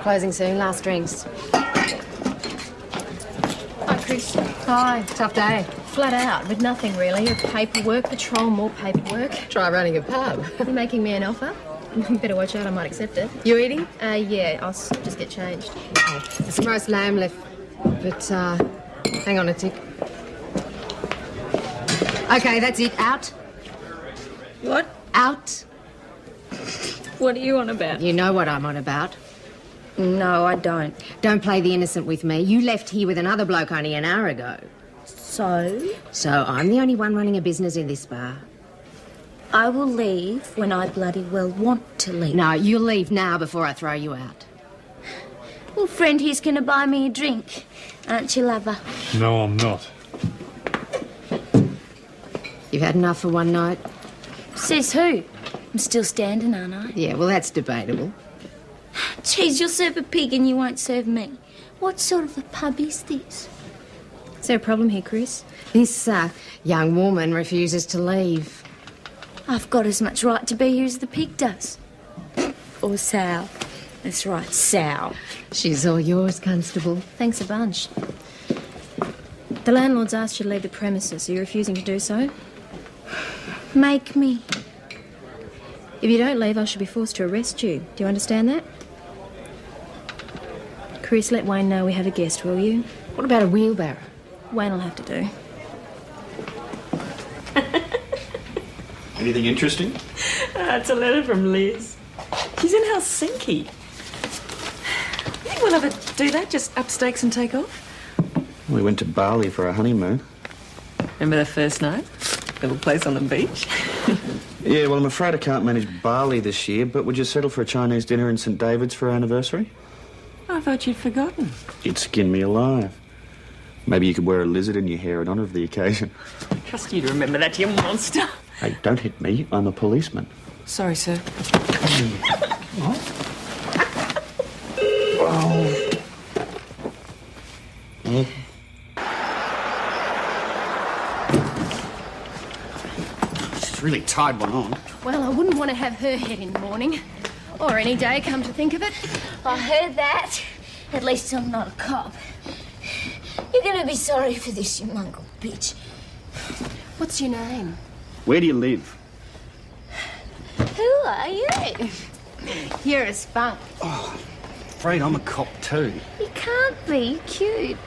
Closing soon, last drinks. Hi, Chris. Hi, tough day. Flat out, with nothing really. Paperwork, patrol, more paperwork. Try running a pub. You're making me an offer? Better watch out, I might accept it. You eating? Yeah, I'll just get changed. Okay. There's some roast lamb left, but hang on a tick. Okay, that's it. Out. What? Out. What are you on about? You know what I'm on about. No, I don't. Don't play the innocent with me. You left here with another bloke only an hour ago. So? So I'm the only one running a business in this bar. I will leave when I bloody well want to leave. No, you'll leave now before I throw you out. Well, friend here's going to buy me a drink. Aren't you, lover? No, I'm not. You've had enough for one night? Says who? I'm still standing, aren't I? Yeah, well, that's debatable. Geez, you'll serve a pig and you won't serve me. What sort of a pub is this? Is there a problem here, Chris? This young woman refuses to leave. I've got as much right to be here as the pig does. Or Sal. That's right, Sal. She's all yours, Constable. Thanks a bunch. The landlord's asked you to leave the premises. Are you refusing to do so? Make me. If you don't leave, I shall be forced to arrest you. Do you understand that? Chris, let Wayne know we have a guest, will you? What about a wheelbarrow? Wayne will have to do. Anything interesting? It's a letter from Liz. She's in Helsinki. You think we'll ever do that? Just up stakes and take off? We went to Bali for our honeymoon. Remember that first night? Little place on the beach? Yeah, well, I'm afraid I can't manage Bali this year, but would you settle for a Chinese dinner in St David's for our anniversary? I thought you'd forgotten. You'd skin me alive. Maybe you could wear a lizard in your hair in honour of the occasion. Trust you to remember that, you monster. Hey, don't hit me. I'm a policeman. Sorry, sir. What? Oh. She's really tied one on. Well, I wouldn't want to have her head in the morning. Or any day, come to think of it. I heard that. At least I'm not a cop. You're going to be sorry for this, you mongrel bitch. What's your name? Where do you live? Who are you? You're a spunk. Oh, afraid I'm a cop too. You can't be cute.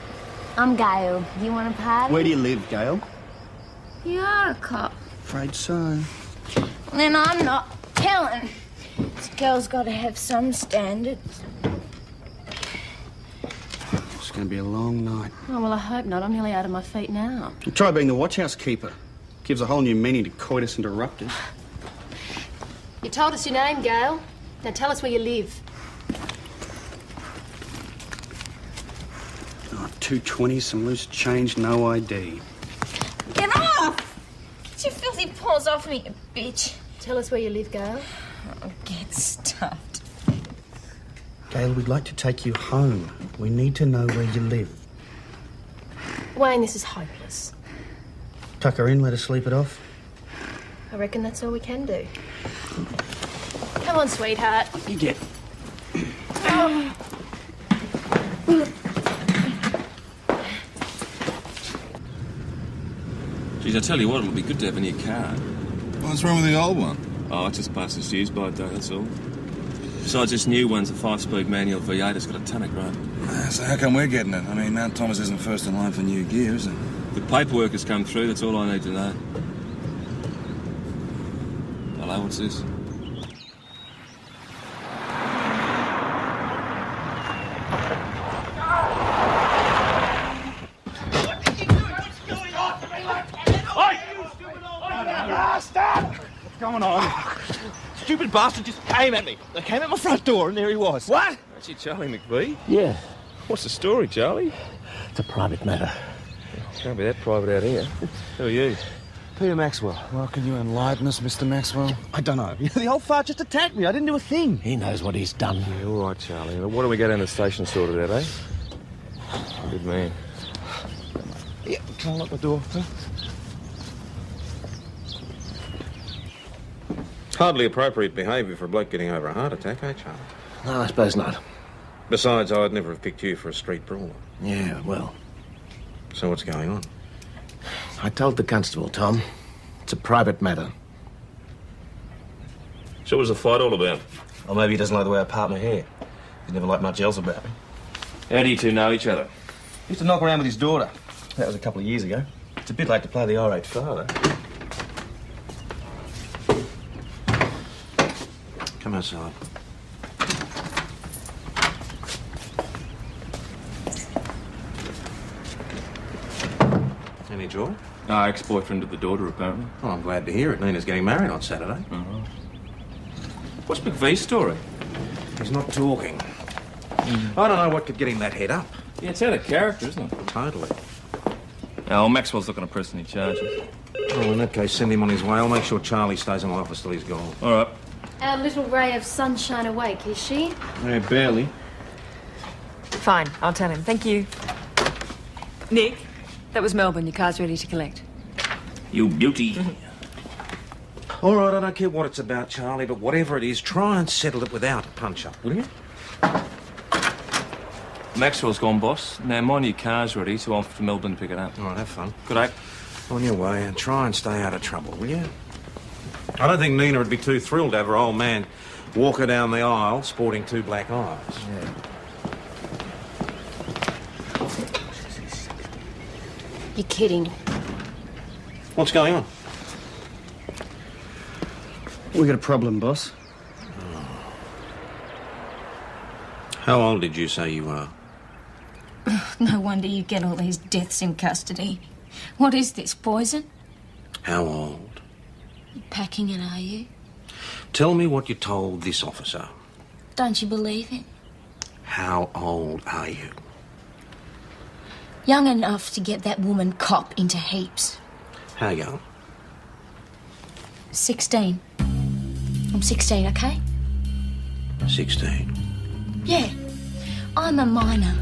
I'm Gail. You want a party? Where do you live, Gail? You are a cop. Afraid so. Then I'm not telling. This girl's got to have some standards. It's going to be a long night. Oh, well, I hope not. I'm nearly out of my feet now. Try being the watchhouse keeper. Gives a whole new meaning to coitus interruptus. You told us your name, Gail. Now tell us where you live. Oh, 220, some loose change, no ID. Get off! Get your filthy paws off me, you bitch. Tell us where you live, Gail. Oh, get stuffed. Gail, we'd like to take you home. We need to know where you live. Wayne, this is hopeless. Tuck her in, let her sleep it off. I reckon that's all we can do. Come on, sweetheart. You get. Geez, I tell you what, it'll be good to have a new car. What's wrong with the old one? Oh, it's just past its use by date, that's all. Besides, this new one's a 5-speed manual V8. It's got a ton of grunt. So how come we're getting it? I mean, Mount Thomas isn't first in line for new gear, is it? The paperwork has come through, that's all I need to know. Hello, what's this? What's going on? Stupid bastard just came at me. They came at my front door and there he was. What? Actually, Charlie McVie? Yeah, What's the story, Charlie? it's a private matter. Can't be that private out here. Who are you? Peter Maxwell. Well, can you enlighten us, Mr. Maxwell? I don't know. The old fart just attacked me. I didn't do a thing. He knows what he's done. Yeah, all right, Charlie. What do we go down to the station sorted out, eh? Good man. Yeah, can I lock the door? Huh? Hardly appropriate behaviour for a bloke getting over a heart attack, eh, Charlie? No, I suppose not. Besides, I'd never have picked you for a street brawler. Yeah, well, So what's going on? I told the constable, Tom. It's a private matter. So what was the fight all about? Or maybe he doesn't like the way I part my hair. He's never liked much else about me. How do you two know each other? Used to knock around with his daughter. That was a couple of years ago. It's a bit late to play the irate father. Come outside. Any joy? Ex-boyfriend of the daughter, apparently. Oh, I'm glad to hear it. Nina's getting married on Saturday. What's McVee's story? He's not talking. I don't know what could get him that head up. Yeah, it's out of character, isn't it? Totally. Oh, Maxwell's not going to press any charges. Oh, in that case, send him on his way. I'll make sure Charlie stays in my office till he's gone. All right. Our little ray of sunshine awake, is she? Yeah, barely. Fine, I'll tell him. Thank you. Nick, that was Melbourne. Your car's ready to collect. You beauty. All right, I don't care what it's about, Charlie, but whatever it is, try and settle it without a punch-up, will you? Maxwell's gone, boss. Now, mind your car's ready, so I'm off to Melbourne to pick it up. All right, have fun. Good day. On your way, and try and stay out of trouble, will you? I don't think Nina would be too thrilled to have her old man walk her down the aisle sporting two black eyes. Yeah. You're kidding. What's going on? We got a problem, boss. How old did you say you are? No wonder you get all these deaths in custody. What is this, poison? How old? You're packing it, are you? Tell me what you told this officer. Don't you believe it? How old are you? Young enough to get that woman cop into heaps. How young? 16. I'm 16, okay? 16. Yeah. I'm a minor,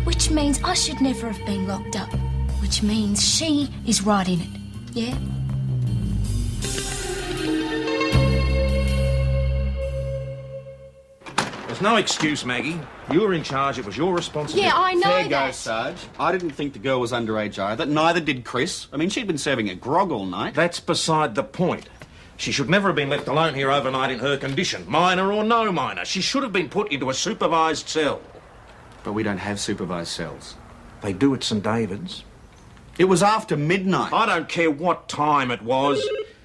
which means I should never have been locked up. Which means she is right in it, yeah? There's no excuse, Maggie. You were in charge. It was your responsibility. Yeah, I know Fair go, that. Sarge. I didn't think the girl was underage either. Neither did Chris. I mean, she'd been serving a grog all night. That's beside the point. She should never have been left alone here overnight in her condition, minor or no minor. She should have been put into a supervised cell. But we don't have supervised cells. They do at St David's. It was after midnight. I don't care what time it was.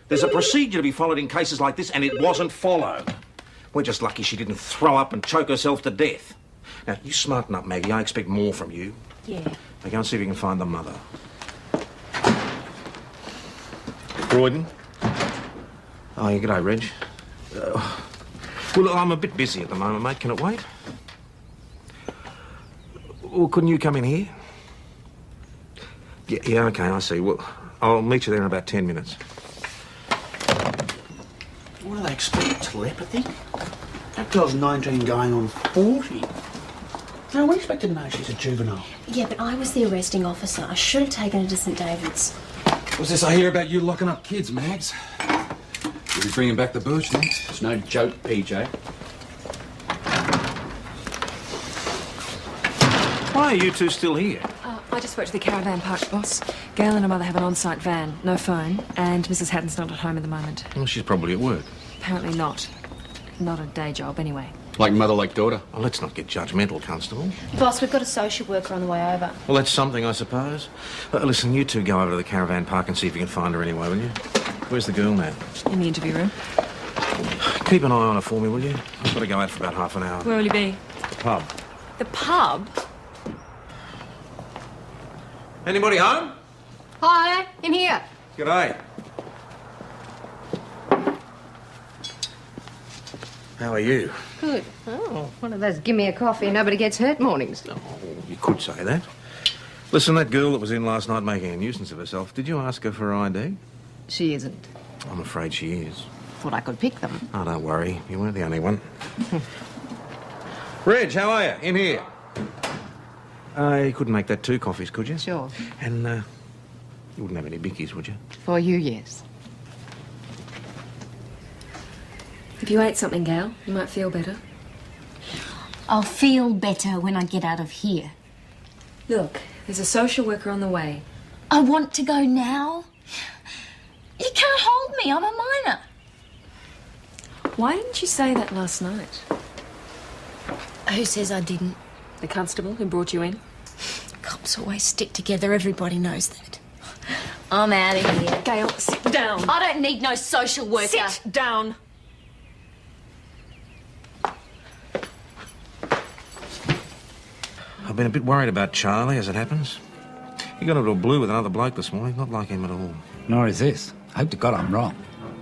There's a procedure to be followed in cases like this, and it wasn't followed. We're just lucky she didn't throw up and choke herself to death. Now, you smarten up, Maggie. I expect more from you. Yeah. Now, go and see if you can find the mother. Croydon? Oh, yeah, g'day, Reg. Well, look, I'm a bit busy at the moment, mate. Can it wait? Well, couldn't you come in here? Yeah, OK, I see. Well, I'll meet you there in about 10 minutes. What do they expect? Telepathy? That girl's 19 going on 40. No, we expect to know she's a juvenile. Yeah, but I was the arresting officer. I should have taken her to St David's. What's this I hear about you locking up kids, Mags? You'll be bringing back the booch next. It's no joke, PJ. Why are you two still here? I just worked at the caravan park, boss. Gail and her mother have an on-site van, no phone, and Mrs. Hatton's not at home at the moment. Well, she's probably at work. Apparently not. Not a day job, anyway. Like mother, like daughter. Well, let's not get judgmental, Constable. Boss, we've got a social worker on the way over. Well, that's something, I suppose. Listen, you two go over to the caravan park and see if you can find her anyway, will you? Where's the girl now? In the interview room. Keep an eye on her for me, will you? I've got to go out for about half an hour. Where will you be? The pub. The pub? Anybody home? Hi, in here. G'day. How are you? Good. Oh, one of those give me a coffee and nobody gets hurt mornings. Oh, you could say that. Listen, that girl that was in last night making a nuisance of herself, did you ask her for her ID? She isn't. I'm afraid she is. Thought I could pick them. Oh, don't worry. You weren't the only one. Reg, how are you? In here. You couldn't make that 2 coffees, could you? Sure. And, you wouldn't have any bickies, would you? For you, yes. If you ate something, Gail, you might feel better. I'll feel better when I get out of here. Look, there's a social worker on the way. I want to go now. You can't hold me. I'm a minor. Why didn't you say that last night? Who says I didn't? The constable who brought you in? Cops always stick together. Everybody knows that. I'm out of here. Gail, sit down. I don't need no social worker. Sit down. I've been a bit worried about Charlie, as it happens. He got into a blue with another bloke this morning. Not like him at all. Nor is this. Hope to God I'm wrong.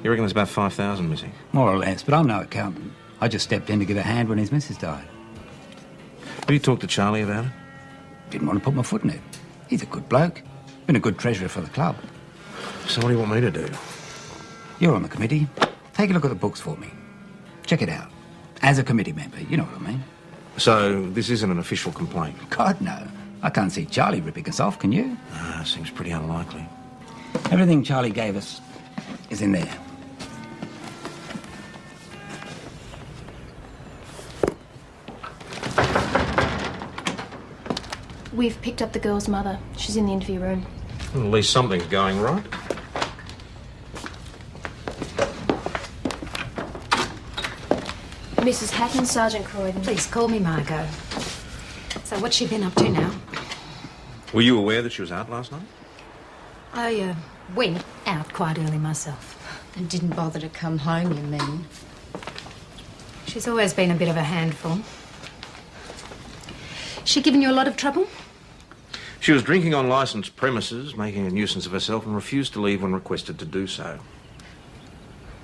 You reckon there's about 5,000 missing? More or less, but I'm no accountant. I just stepped in to give a hand when his missus died. Have you talked to Charlie about it? Didn't want to put my foot in it. He's a good bloke. Been a good treasurer for the club. So what do you want me to do? You're on the committee. Take a look at the books for me. Check it out. As a committee member, you know what I mean. So this isn't an official complaint? God, no. I can't see Charlie ripping us off, can you? Seems pretty unlikely. Everything Charlie gave us is in there. We've picked up the girl's mother. She's in the interview room. Well, at least something's going right. Mrs. Hatton, Sergeant Croydon. Please call me Margot. So what's she been up to now? Were you aware that she was out last night? I went out quite early myself. And didn't bother to come home, you mean? She's always been a bit of a handful. She given you a lot of trouble? She was drinking on licensed premises, making a nuisance of herself, and refused to leave when requested to do so.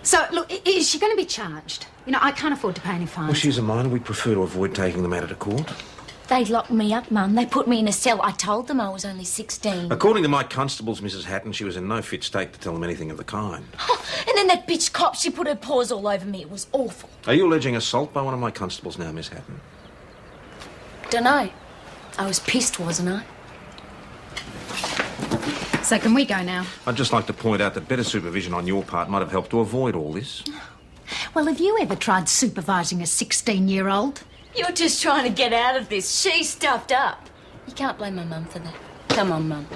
So, look, is she going to be charged? You know, I can't afford to pay any fines. Well, she's a minor. We'd prefer to avoid taking the matter to court. They locked me up, Mum. They put me in a cell. I told them I was only 16. According to my constables, Mrs. Hatton, she was in no fit state to tell them anything of the kind. And then that bitch cop, she put her paws all over me. It was awful. Are you alleging assault by one of my constables now, Miss Hatton? Dunno. I was pissed, wasn't I? So can we go now? I'd just like to point out that better supervision on your part might have helped to avoid all this. Well, have you ever tried supervising a 16-year-old? You're just trying to get out of this. She's stuffed up. You can't blame my mum for that. Come on, Mum.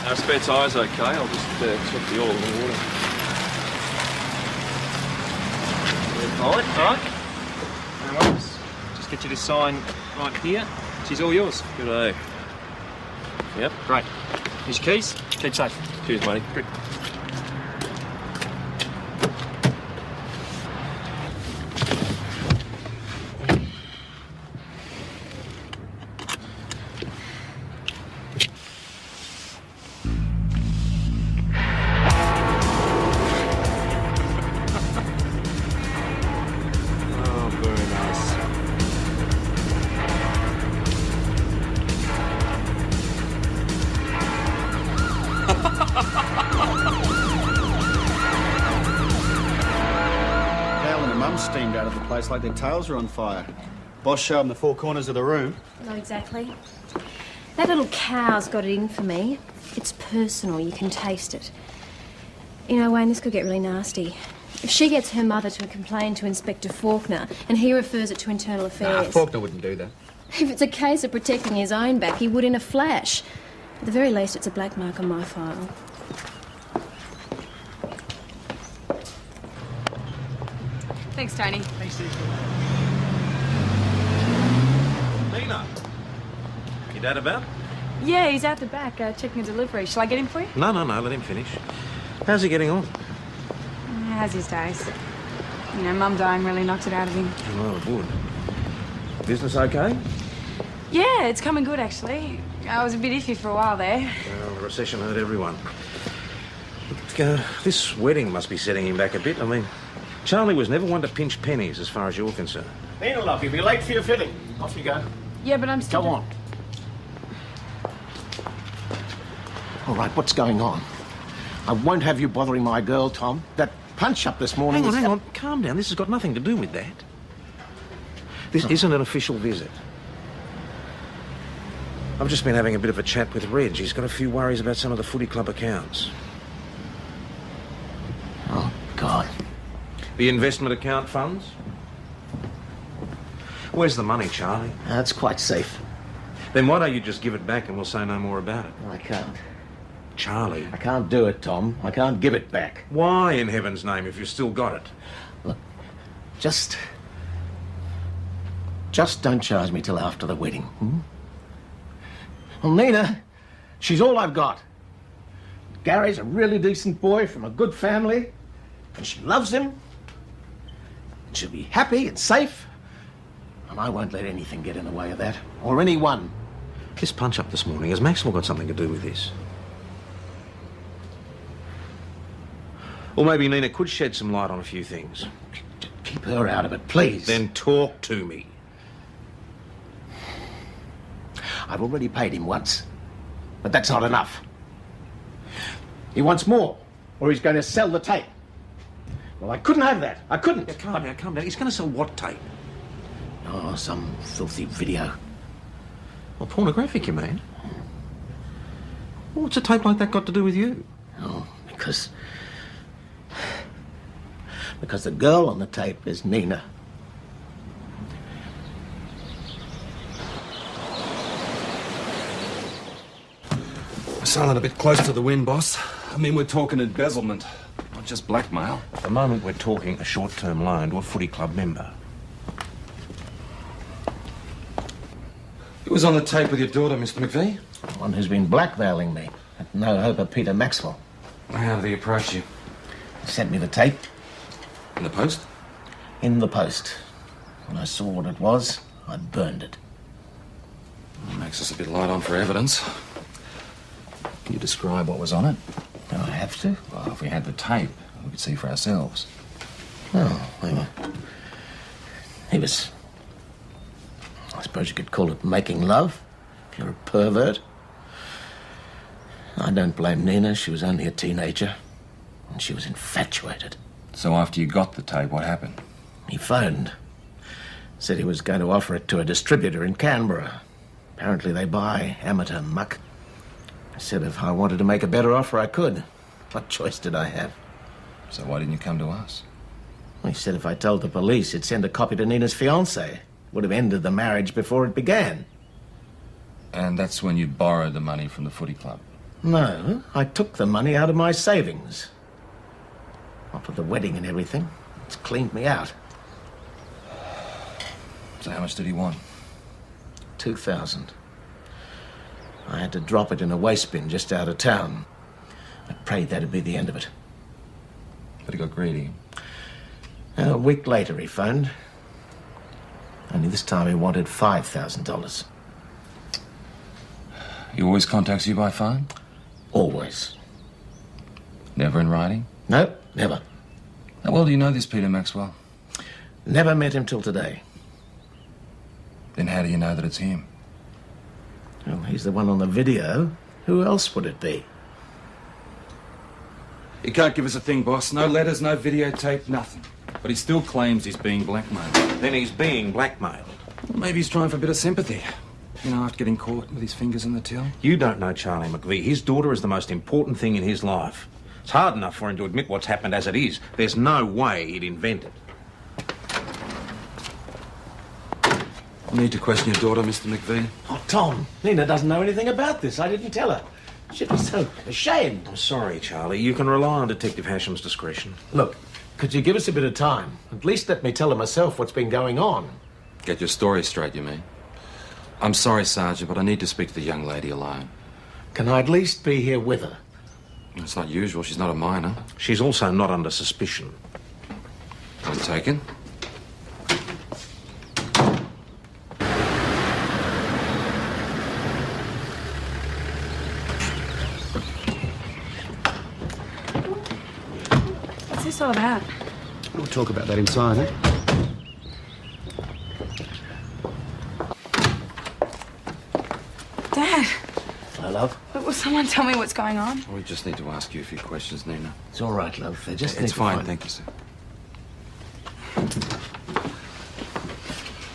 Our spare tyre's okay. I'll just check the oil in the water. All right. No worries. Just get you to sign right here. She's all yours. Good day. Yep. Great. Here's your keys. Keep safe. Cheers, buddy. Good. Steamed out of the place like their tails were on fire. Boss showed them the four corners of the room. Not exactly. That little cow's got it in for me. It's personal. You can taste it. You know, Wayne, this could get really nasty. If she gets her mother to complain to Inspector Faulkner and he refers it to Internal Affairs... Faulkner wouldn't do that. If it's a case of protecting his own back, he would in a flash. At the very least, it's a black mark on my file. Thanks, Tony. Thanks, Steve. Nina, your dad about? Yeah, he's out the back checking a delivery. Shall I get him for you? No, let him finish. How's he getting on? Has his days. You know, Mum dying really knocked it out of him. Well, it would. Business okay? Yeah, it's coming good, actually. I was a bit iffy for a while there. Well, the recession hurt everyone. Look, this wedding must be setting him back a bit. I mean, Charlie was never one to pinch pennies as far as you're concerned. Nina, love, you'll be late for your fitting. Off you go. Yeah, but I'm still... Go on. All right, what's going on? I won't have you bothering my girl, Tom. That punch-up this morning... Hang on. Calm down. This has got nothing to do with that. This isn't an official visit. I've just been having a bit of a chat with Reg. He's got a few worries about some of the footy club accounts. Oh, God. The investment account funds? Where's the money, Charlie? That's quite safe. Then why don't you just give it back and we'll say no more about it? I can't. Charlie. I can't do it, Tom. I can't give it back. Why, in heaven's name, if you've still got it? Look, just don't charge me till after the wedding, Well, Nina, she's all I've got. Gary's a really decent boy from a good family, and she loves him. And she'll be happy and safe, and I won't let anything get in the way of that, or anyone. This punch-up this morning, has Maxwell got something to do with this? Or maybe Nina could shed some light on a few things. Keep her out of it, please. Then talk to me. I've already paid him once, but that's not enough. He wants more, or he's going to sell the tape. Well, I couldn't have that. I couldn't. Yeah, calm down. He's going to sell what tape? Oh, some filthy video. Well, pornographic, you mean? Well, what's a tape like that got to do with you? Oh, because the girl on the tape is Nina. We're sailing a bit close to the wind, boss. I mean, we're talking embezzlement, not just blackmail. At the moment, we're talking a short-term loan to a footy club member. Who was on the tape with your daughter, Mr. McVie? The one who's been blackmailing me. At no hope of Peter Maxwell. How did he approach you? He sent me the tape. In the post? In the post. When I saw what it was, I burned it. Makes us a bit light on for evidence. Can you describe what was on it? Do I have to? Well, if we had the tape, we could see for ourselves. Oh, he was... I suppose you could call it making love, if you're a pervert. I don't blame Nina. She was only a teenager, and she was infatuated. So after you got the tape, what happened? He phoned. Said he was going to offer it to a distributor in Canberra. Apparently they buy amateur muck. I said if I wanted to make a better offer, I could. What choice did I have? So why didn't you come to us? Well, he said if I told the police, he'd send a copy to Nina's fiancé. Would have ended the marriage before it began. And that's when you borrowed the money from the footy club? No, I took the money out of my savings. After the wedding and everything, it's cleaned me out. So how much did he want? 2,000. I had to drop it in a waste bin just out of town. I prayed that'd be the end of it. But he got greedy. A week later he phoned. Only this time he wanted $5,000. He always contacts you by phone? Always. Never in writing? No, never. How well do you know this Peter Maxwell? Never met him till today. Then how do you know that it's him? Well, he's the one on the video. Who else would it be? He can't give us a thing, boss. No letters, no videotape, nothing. But he still claims he's being blackmailed. Then he's being blackmailed. Well, maybe he's trying for a bit of sympathy. You know, after getting caught with his fingers in the till. You don't know Charlie McVie. His daughter is the most important thing in his life. It's hard enough for him to admit what's happened as it is. There's no way he'd invent it. I need to question your daughter, Mr. McVie. Oh, Tom, Nina doesn't know anything about this. I didn't tell her. She'd be so ashamed. I'm sorry, Charlie. You can rely on Detective Hasham's discretion. Look, could you give us a bit of time? At least let me tell her myself what's been going on. Get your story straight, you mean? I'm sorry, Sergeant, but I need to speak to the young lady alone. Can I at least be here with her? It's not usual. She's not a minor. She's also not under suspicion. Point taken. What's this all about? We'll talk about that inside, eh? Dad, Hello, love. will someone tell me what's going on? We just need to ask you a few questions, Nina. It's all right, love. They just It's need to fine, find... thank you, sir.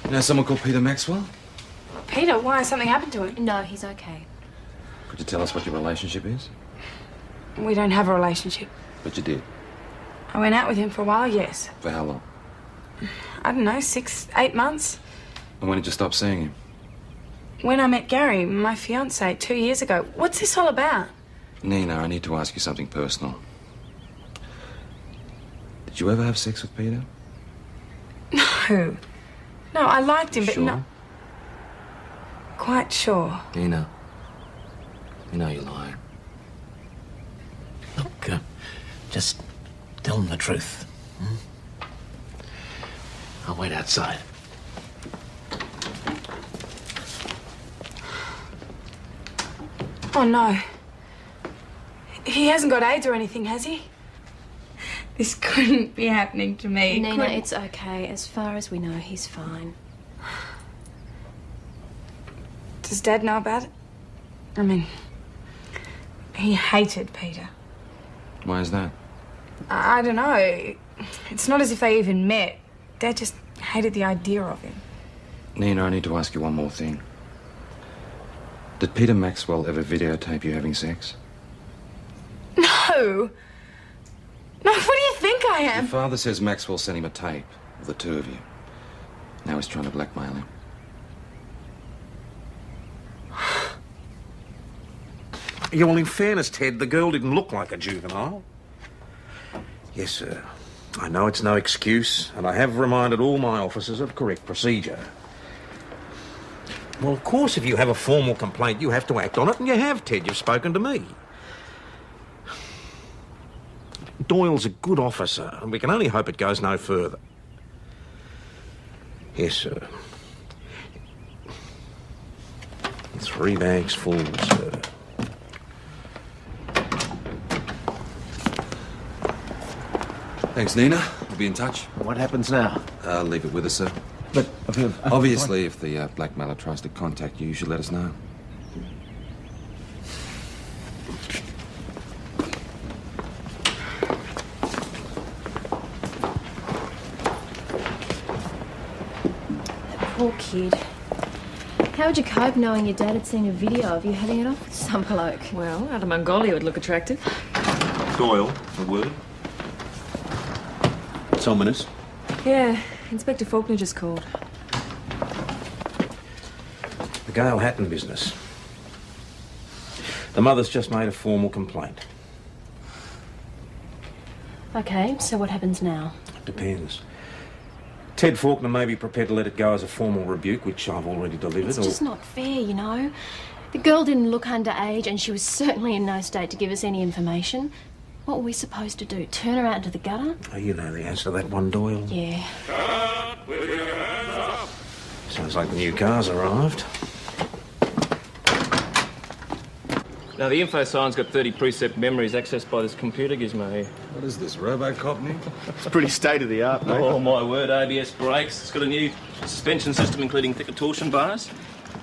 You know someone called Peter Maxwell? Peter, why? Something happened to him? No, he's okay. Could you tell us what your relationship is? We don't have a relationship. But you did. I went out with him for a while, yes. For how long? I don't know, 6, 8 months. And when did you stop seeing him? When I met Gary, my fiancé, 2 years ago. What's this all about? Nina, I need to ask you something personal. Did you ever have sex with Peter? No. No, I liked him, but Sure? no. Quite sure. Nina, you know you're lying. Look, just tell them the truth. I'll wait outside. Oh, no. He hasn't got AIDS or anything, has he? This couldn't be happening to me. Nina, Couldn't- it's okay. As far as we know, he's fine. Does Dad know about it? I mean, he hated Peter. Why is that? I don't know. It's not as if they even met. Dad just hated the idea of him. Nina, I need to ask you one more thing. Did Peter Maxwell ever videotape you having sex? No. No, what do you think I am? Your father says Maxwell sent him a tape of the two of you. Now he's trying to blackmail him. Yeah, well, in fairness, Ted, the girl didn't look like a juvenile. Yes, sir. I know it's no excuse, and I have reminded all my officers of correct procedure. Well, of course, if you have a formal complaint, you have to act on it, and you have, Ted. You've spoken to me. Doyle's a good officer, and we can only hope it goes no further. Yes, sir. 3 bags full, sir. Thanks, Nina. We'll be in touch. What happens now? I'll leave it with us, sir. But Obviously, if the blackmailer tries to contact you, you should let us know. Poor kid. How would you cope knowing your dad had seen a video of you having it off with some bloke? Well, out of Mongolia would look attractive. Doyle, a word. It's ominous. Yeah, Inspector Faulkner just called. The Gale Hatton business. The mother's just made a formal complaint. Okay, so what happens now? Depends. Ted Faulkner may be prepared to let it go as a formal rebuke, which I've already delivered. It's just not fair, you know. The girl didn't look underage, and she was certainly in no state to give us any information. What were we supposed to do? Turn her out into the gutter? Oh, you know the answer to that one, Doyle. Yeah. Sounds like the new car's arrived. Now, the info sign's got 30 precept memories accessed by this computer gizmo here. What is this, Robocop, Nick? It's pretty state-of-the-art, mate. Oh, my word, ABS brakes. It's got a new suspension system, including thicker torsion bars.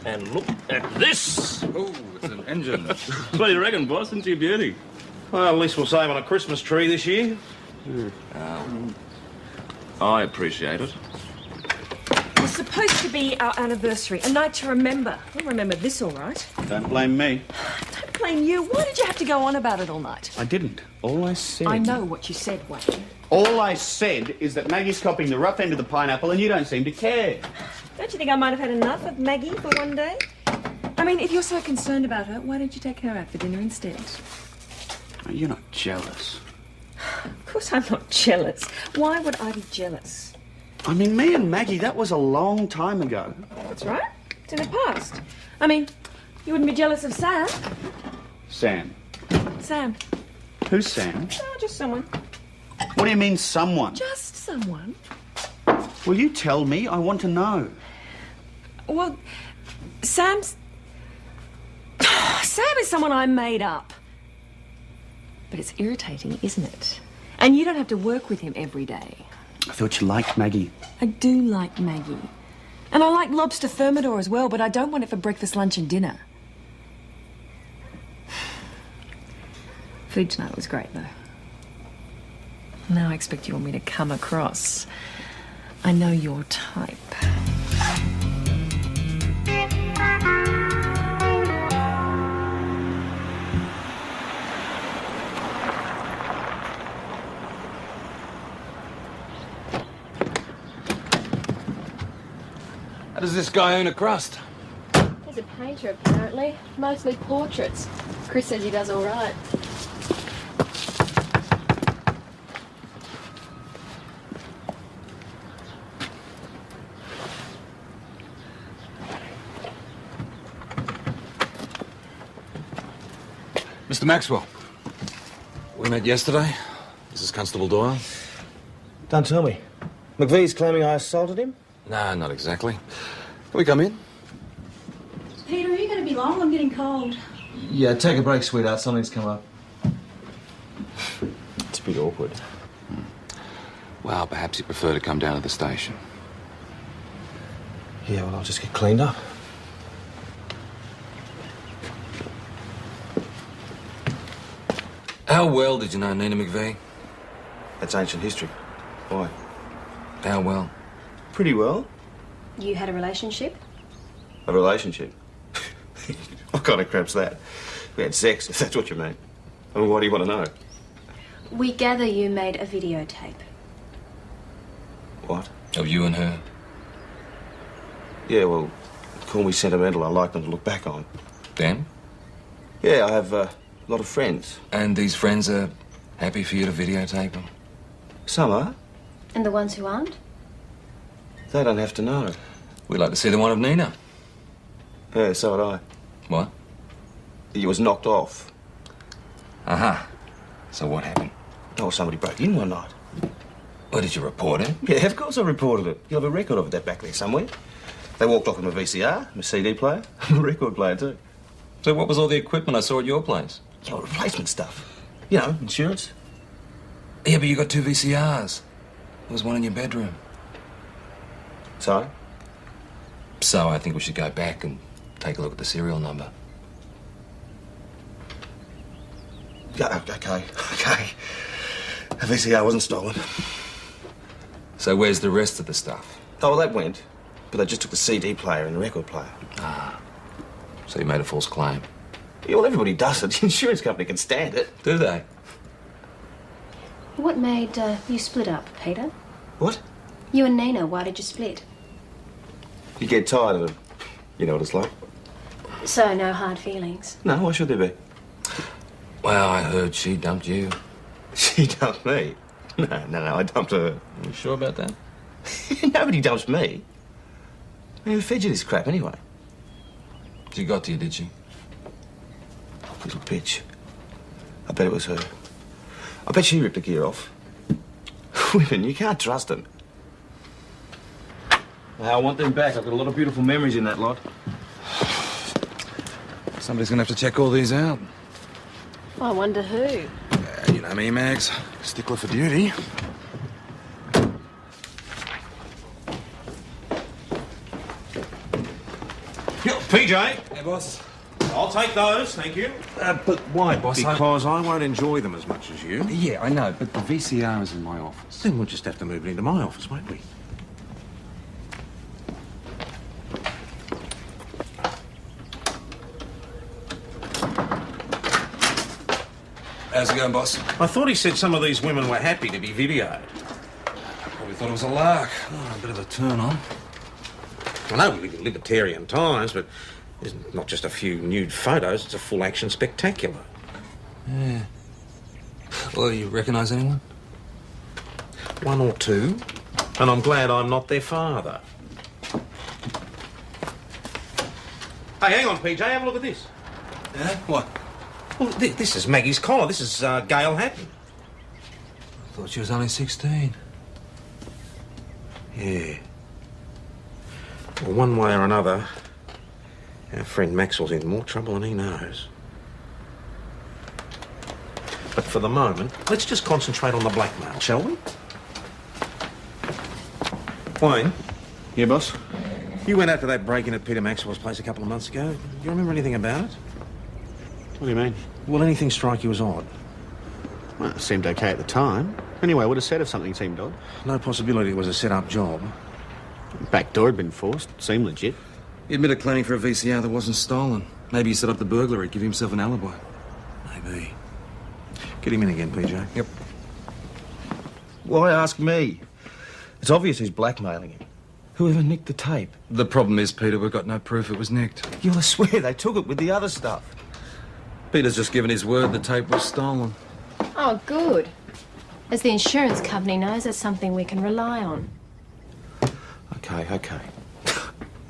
And look at this! Oh, it's an engine. What do you reckon, boss? Isn't she a beauty? Well, at least we'll save on a Christmas tree this year. I appreciate it. It was supposed to be our anniversary, a night to remember. I'll remember this all right. Don't blame me. Don't blame you. Why did you have to go on about it all night? I didn't. All I said... I know what you said, Wayne. All I said is that Maggie's copying the rough end of the pineapple and you don't seem to care. Don't you think I might have had enough of Maggie for one day? I mean, if you're so concerned about her, why don't you take her out for dinner instead? You're not jealous. Of course I'm not jealous. Why would I be jealous? I mean, me and Maggie, that was a long time ago. That's right. It's in the past. I mean, you wouldn't be jealous of Sam. Sam. Sam. Who's Sam? Oh, just someone. What do you mean, someone? Just someone. Will you tell me? I want to know. Well, Sam is someone I made up. But it's irritating, isn't it? And you don't have to work with him every day. I thought you liked Maggie. I do like Maggie. And I like lobster thermidor as well, but I don't want it for breakfast, lunch and dinner. Food tonight was great, though. Now I expect you want me to come across. I know your type. does this guy own a crust? He's a painter, apparently. Mostly portraits. Chris says he does all right. Mr. Maxwell. We met yesterday. This is Constable Doyle. Don't tell me. McVee's claiming I assaulted him? No, not exactly. Can we come in? Peter, are you going to be long? I'm getting cold. Yeah, take a break, sweetheart. Something's come up. It's a bit awkward. Well, perhaps you prefer to come down to the station. Yeah, well, I'll just get cleaned up. How well did you know Nina McVee? That's ancient history. Why? How well? Pretty well. You had a relationship? A relationship? What kind of crap's that? We had sex, if that's what you mean. I mean, what do you want to know? We gather you made a videotape. What? Of you and her? Yeah, well, call me sentimental. I like them to look back on. Then? Yeah, I have a lot of friends. And these friends are happy for you to videotape them? Some are. And the ones who aren't? They don't have to know. We'd like to see the one of Nina. Yeah, so would I. What? He was knocked off. Uh-huh. So what happened? Oh, somebody broke in one night. Well, did you report it? Yeah, of course I reported it. You'll have a record of it that back there somewhere. They walked off with my VCR, my CD player, and a record player too. So what was all the equipment I saw at your place? Yeah, well, replacement stuff. You know, insurance. Yeah, but you got 2 VCRs. There was one in your bedroom. So? So I think we should go back and take a look at the serial number. Yeah, okay. The VCR wasn't stolen. So where's the rest of the stuff? Oh, well, that went. But they just took the CD player and the record player. Ah. So you made a false claim. Yeah, well, everybody does it. The insurance company can stand it. Do they? What made you split up, Peter? What? You and Nina, why did you split? You get tired of them. You know what it's like. So, no hard feelings? No, why should there be? Well, I heard she dumped you. She dumped me? No, I dumped her. You sure about that? Nobody dumps me. I mean, who fed you this crap anyway? She got to you, did she? Little bitch. I bet it was her. I bet she ripped the gear off. Women, you can't trust them. I want them back. I've got a lot of beautiful memories in that lot. Somebody's gonna have to check all these out. I wonder who. You know me, Max. Stickler for duty. Yo, PJ. Hey, boss. I'll take those, thank you. But why, boss? Because I won't enjoy them as much as you. Yeah, I know, but the VCR is in my office. Then we'll just have to move it into my office, won't we? How's it going, boss? I thought he said some of these women were happy to be videoed. Probably thought it was a lark. Oh, a bit of a turn on. I know we live in libertarian times, but it's not just a few nude photos, it's a full action spectacular. Yeah. Well, you recognise anyone? One or two, and I'm glad I'm not their father. Hey, hang on, PJ, have a look at this. Yeah? What? Well, this is Maggie's collar. This is Gail Hatton. I thought she was only 16. Yeah. Well, one way or another, our friend Maxwell's in more trouble than he knows. But for the moment, let's just concentrate on the blackmail, shall we? Wayne? Yeah, boss? You went out to that break-in at Peter Maxwell's place a couple of months ago. Do you remember anything about it? What do you mean? Will anything strike you as odd? Well, it seemed okay at the time. Anyway, I would have said if something seemed odd. No possibility it was a set-up job. Back door had been forced. Seemed legit. He admitted claiming for a VCR that wasn't stolen. Maybe he set up the burglary, give himself an alibi. Maybe. Get him in again, PJ. Yep. Why ask me? It's obvious he's blackmailing him. Whoever nicked the tape? The problem is, Peter, we've got no proof it was nicked. You'll swear they took it with the other stuff. Peter's just given his word the tape was stolen. Oh, good. As the insurance company knows, that's something we can rely on. Okay.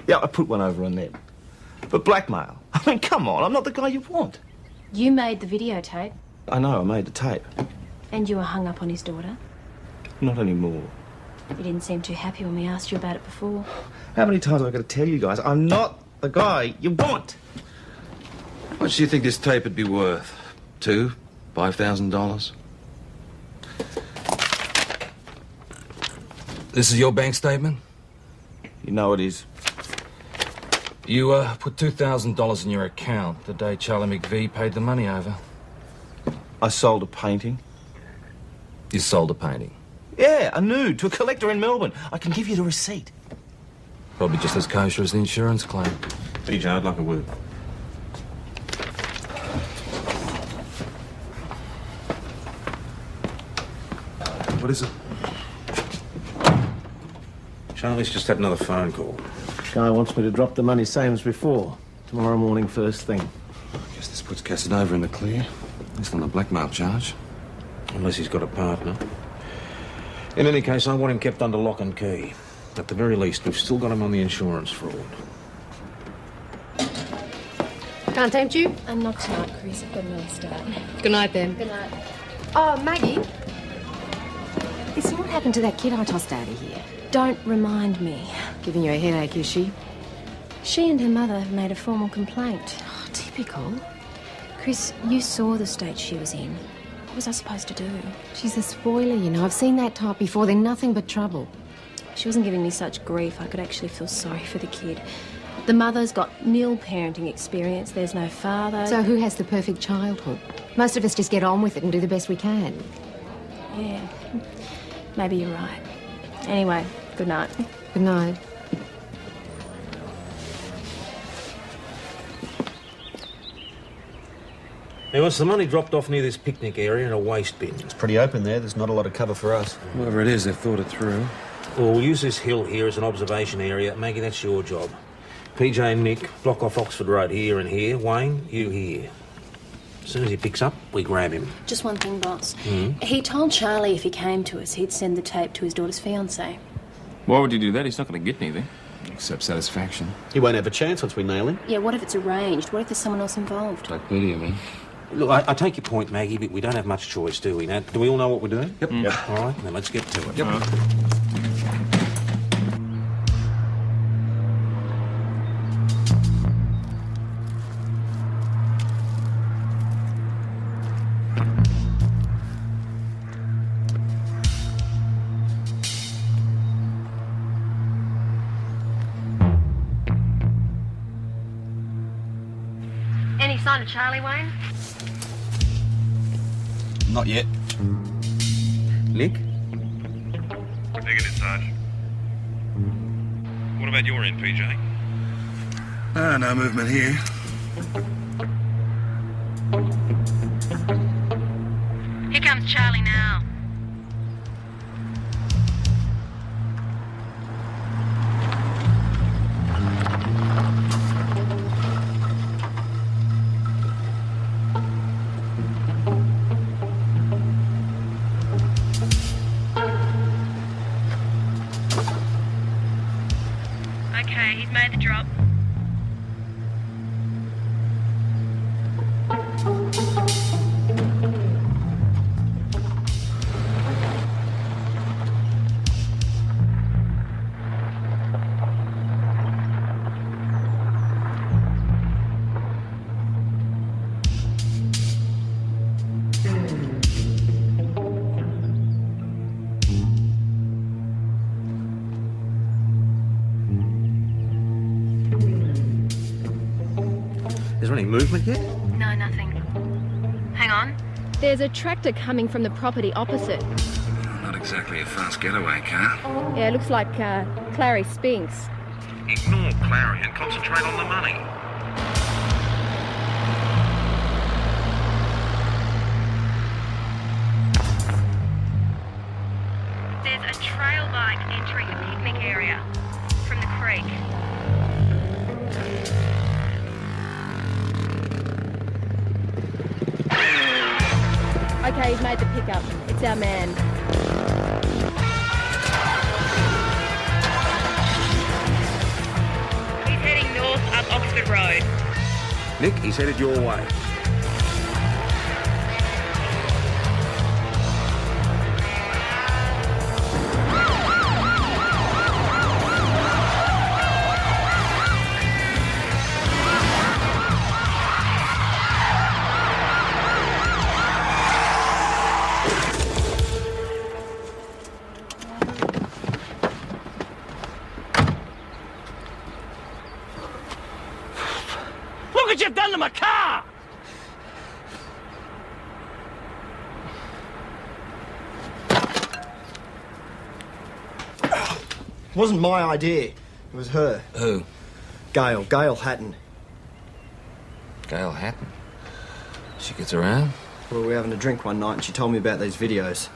Yeah, I put one over on them. But blackmail? I mean, come on, I'm not the guy you want. You made the videotape, I know, I made the tape. and you were hung up on his daughter. Not anymore. You didn't seem too happy when we asked you about it before. How many times have I got to tell you guys, I'm not the guy you want? How much do you think this tape would be worth? $2,000? $5,000? This is your bank statement? You know it is. You put $2,000 in your account the day Charlie McVie paid the money over. I sold a painting. You sold a painting? Yeah, a nude to a collector in Melbourne. I can give you the receipt. Probably just as kosher as the insurance claim. PJ, I'd like a word. What is it? Charlie's just had another phone call. Guy wants me to drop the money same as before. Tomorrow morning, first thing. I guess this puts Casanova in the clear. At least on the blackmail charge. Unless he's got a partner. In any case, I want him kept under lock and key. At the very least, we've still got him on the insurance fraud. Can't tempt you? Not tonight, Chris. I've got another start. Good night, then. Good night. Oh, Maggie. Listen, what happened to that kid I tossed out of here? Don't remind me. Giving you a headache, is she? She and her mother have made a formal complaint. Oh, typical. Chris, you saw the state she was in. What was I supposed to do? She's a spoiler, you know. I've seen that type before. They're nothing but trouble. She wasn't giving me such grief. I could actually feel sorry for the kid. The mother's got nil parenting experience. There's no father. So who has the perfect childhood? Most of us just get on with it and do the best we can. Yeah, maybe you're right. Anyway, good night. Good night. There was some money dropped off near this picnic area in a waste bin. It's pretty open there. There's not a lot of cover for us. Whoever it is, they've thought it through. Well, we'll use this hill here as an observation area. Maggie, that's your job. PJ and Nick, block off Oxford Road here and here. Wayne, you here. As soon as he picks up, we grab him. Just one thing, boss. He told Charlie if he came to us, he'd send the tape to his daughter's fiancé. Why would he do that? He's not going to get anything. Except satisfaction. He won't have a chance once we nail him. Yeah, what if it's arranged? What if there's someone else involved? Like Peter, I mean. Look, I take your point, Maggie, but we don't have much choice, do we? Now, do we all know what we're doing? Yep. Yep. All right, then let's get to it. Yep. Any sign of Charlie, Wayne? Not yet. Nick? Negative, Sarge. What about your end, PJ? No movement here. Here comes Charlie now. Okay, he's made the drop. Is there any movement yet? No, nothing. Hang on. There's a tractor coming from the property opposite. Not exactly a fast getaway car. Yeah, it looks like Clary Spinks. Ignore Clary and concentrate on the money. There's a trail bike entering the picnic area. Okay, he's made the pickup. It's our man. He's heading north up Oxford Road. Nick, he's headed your way. Look what you've done to my car! It wasn't my idea. It was her. Who? Gail Hatton. Gail Hatton? She gets around? Well, we were having a drink one night and she told me about these videos.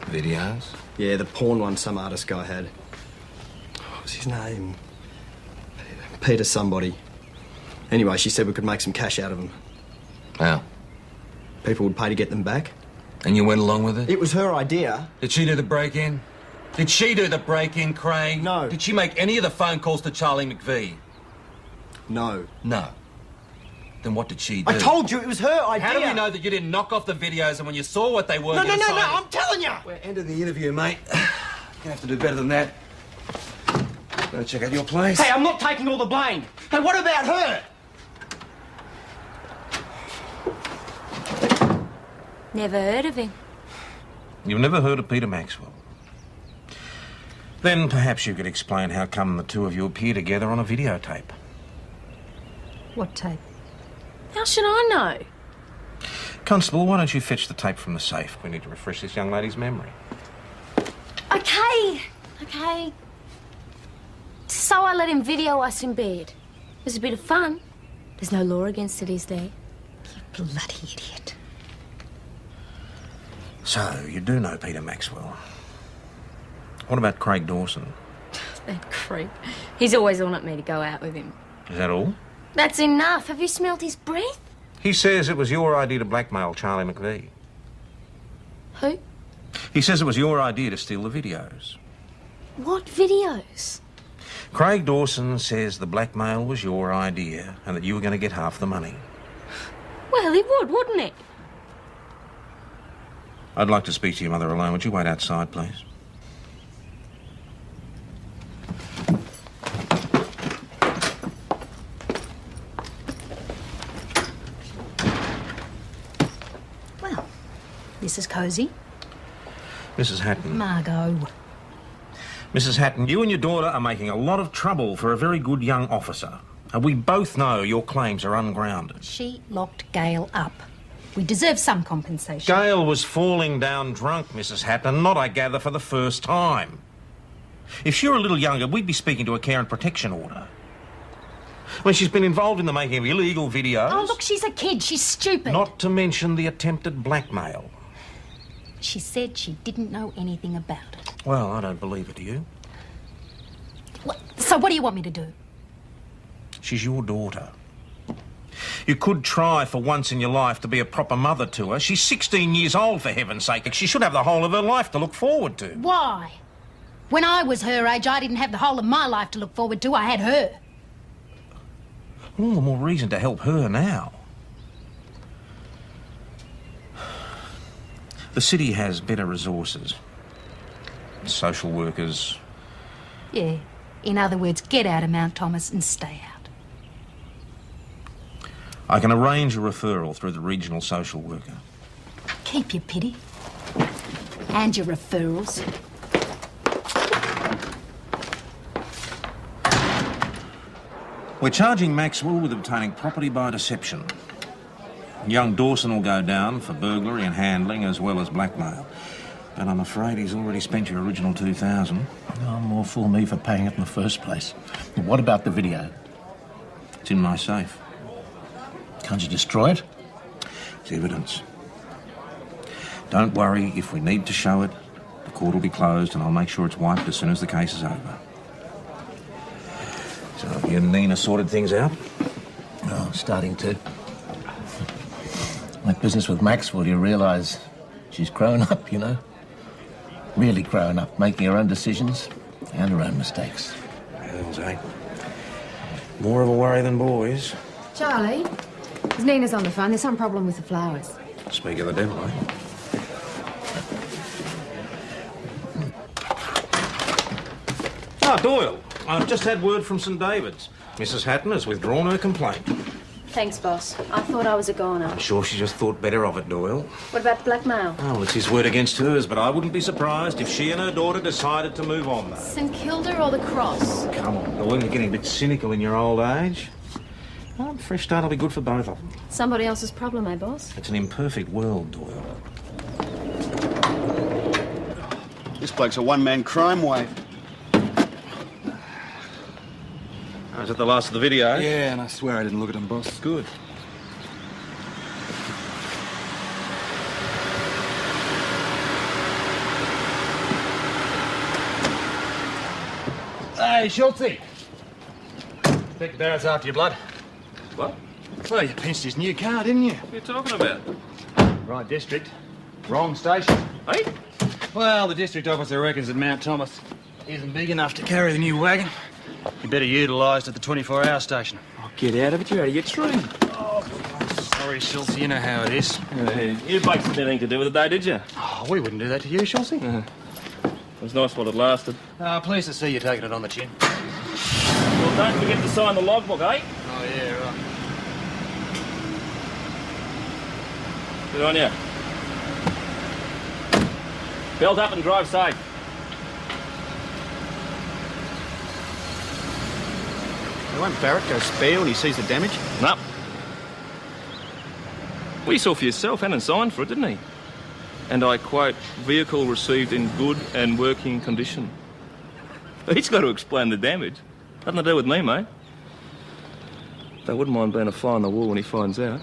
Videos? Yeah, the porn one some artist guy had. What was his name? Peter somebody. Anyway, she said we could make some cash out of them. How? People would pay to get them back. And you went along with it? It was her idea. Did she do the break-in? Did she do the break-in, Craig? No. Did she make any of the phone calls to Charlie McVie? No. No. Then what did she do? I told you it was her idea. How do we know that you didn't knock off the videos and when you saw what they were... No, I'm telling you! We're ending the interview, mate. You're gonna have to do better than that. Better check out your place. Hey, I'm not taking all the blame. Hey, what about her? Never heard of him. You've never heard of Peter Maxwell? Then perhaps you could explain how come the two of you appear together on a videotape. What tape? How should I know? Constable, why don't you fetch the tape from the safe? We need to refresh this young lady's memory. Okay. So I let him video us in bed. It was a bit of fun. There's no law against it, is there? You bloody idiot. So, you do know Peter Maxwell. What about Craig Dawson? That creep. He's always on at me to go out with him. Is that all? That's enough. Have you smelled his breath? He says it was your idea to blackmail Charlie McVie. Who? He says it was your idea to steal the videos. What videos? Craig Dawson says the blackmail was your idea and that you were going to get half the money. Well, he would, wouldn't he? I'd like to speak to your mother alone. Would you wait outside, please? Well, this is cosy. Mrs. Hatton. Margot. Mrs. Hatton, you and your daughter are making a lot of trouble for a very good young officer. And we both know your claims are ungrounded. She locked Gail up. We deserve some compensation. Gail was falling down drunk, Mrs. Hatton, not, I gather, for the first time. If she were a little younger, we'd be speaking to a care and protection order. Well, she's been involved in the making of illegal videos. Oh, look, she's a kid. She's stupid. Not to mention the attempted blackmail. She said she didn't know anything about it. Well, I don't believe it, do you? So what do you want me to do? She's your daughter. You could try for once in your life to be a proper mother to her. She's 16 years old, for heaven's sake. She should have the whole of her life to look forward to. Why? When I was her age, I didn't have the whole of my life to look forward to. I had her. All the more reason to help her now. The city has better resources. Social workers. Yeah. In other words, get out of Mount Thomas and stay out. I can arrange a referral through the regional social worker. Keep your pity. And your referrals. We're charging Maxwell with obtaining property by deception. Young Dawson will go down for burglary and handling as well as blackmail. But I'm afraid he's already spent your original $2,000. Oh, more fool me for paying it in the first place. What about the video? It's in my safe. Can't you destroy it? It's evidence. Don't worry, if we need to show it, the court will be closed and I'll make sure it's wiped as soon as the case is over. So have you and Nina sorted things out? Oh, starting to. That business with Maxwell, you realise She's grown up, you know. Really grown up, making her own decisions and her own mistakes. Girls, eh? More of a worry than boys. Charlie, is Nina's on the phone? There's some problem with the flowers. Speak of the devil, eh? Ah, Doyle, I've just had word from St David's. Mrs Hatton has withdrawn her complaint. Thanks, boss. I thought I was a goner. I'm sure she just thought better of it, Doyle. What about blackmail? Oh, well, it's his word against hers, but I wouldn't be surprised if she and her daughter decided to move on, though. St Kilda or the Cross? Come on, Doyle, you're getting a bit cynical in your old age. Well, a fresh start will be good for both of them. Somebody else's problem, eh, boss? It's an imperfect world, Doyle. This bloke's a one-man crime wave. Is that the last of the video? Yeah, and I swear I didn't look at him, boss. Good. Hey, Schultzy. Inspector Barrett's after your blood. What? Well, you pinched his new car, didn't you? What are you talking about? Right district. Wrong station. Hey? Well, the district officer reckons that Mount Thomas isn't big enough to carry the new wagon. You better utilised at the 24-hour station. Oh, get out of it. You're out of your tree. Oh, sorry, Schultzy. You know how it is. You folks had anything to do with it, though, did you? Oh, we wouldn't do that to you, Schultzy. It was nice while it lasted. Pleased to see you taking it on the chin. Well, don't forget to sign the logbook, eh? Oh, yeah, right. Good on you. Belt up and drive safe. Won't Barrett go spare when he sees the damage? No. Well, you saw for yourself, Hannon signed for it, didn't he? And I quote, vehicle received in good and working condition. He's got to explain the damage. Nothing to do with me, mate. I wouldn't mind being a fly on the wall when he finds out.